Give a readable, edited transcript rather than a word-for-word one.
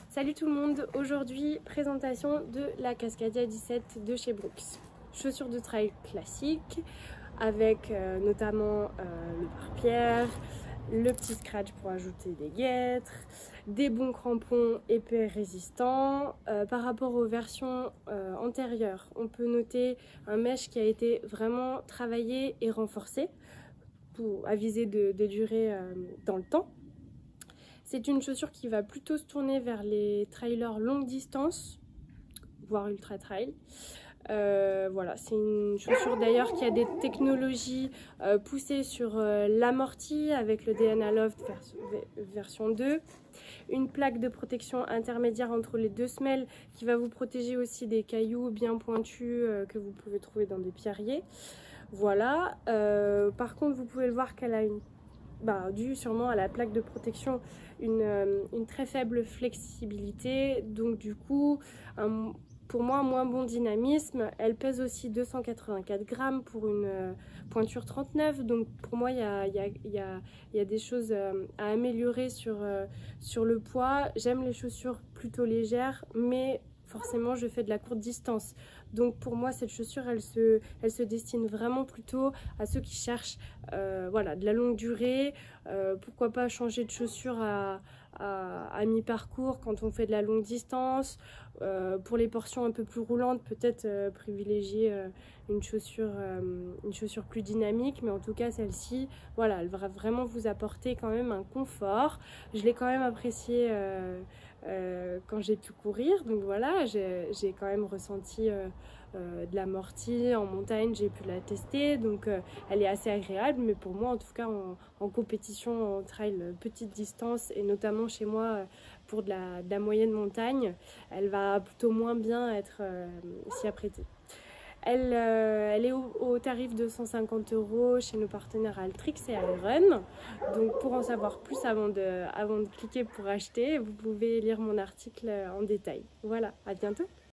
Salut tout le monde, aujourd'hui présentation de la Cascadia 17 de chez Brooks. Chaussures de trail classiques avec notamment le pare-pierre, le petit scratch pour ajouter des guêtres, des bons crampons épais résistants. Par rapport aux versions antérieures, on peut noter un mesh qui a été vraiment travaillé et renforcé pour aviser de durer dans le temps. C'est une chaussure qui va plutôt se tourner vers les trailers longue distance, voire ultra trail. Voilà, c'est une chaussure d'ailleurs qui a des technologies poussées sur l'amorti avec le DNA Loft version 2. Une plaque de protection intermédiaire entre les deux semelles qui va vous protéger aussi des cailloux bien pointus que vous pouvez trouver dans des pierriers. Voilà, par contre vous pouvez le voir qu'elle a dû sûrement à la plaque de protection, une très faible flexibilité, donc du coup pour moi moins bon dynamisme. Elle pèse aussi 284 grammes pour une pointure 39, donc pour moi il y a des choses à améliorer sur le poids. J'aime les chaussures plutôt légères, mais forcément je fais de la courte distance, donc pour moi cette chaussure elle se destine vraiment plutôt à ceux qui cherchent voilà, de la longue durée. Pourquoi pas changer de chaussure à mi-parcours quand on fait de la longue distance. Pour les portions un peu plus roulantes, peut-être privilégier une chaussure plus dynamique, mais en tout cas celle-ci, voilà, elle va vraiment vous apporter quand même un confort. Je l'ai quand même apprécié quand j'ai pu courir, donc voilà, j'ai quand même ressenti de l'amorti en montagne, j'ai pu la tester, donc elle est assez agréable, mais pour moi en tout cas en compétition, en trail petite distance et notamment chez moi pour de la moyenne montagne, elle va plutôt moins bien être s'y apprêter. Elle est au tarif de 150 € chez nos partenaires Altrix et Iron. Donc pour en savoir plus avant de cliquer pour acheter, vous pouvez lire mon article en détail. Voilà, à bientôt.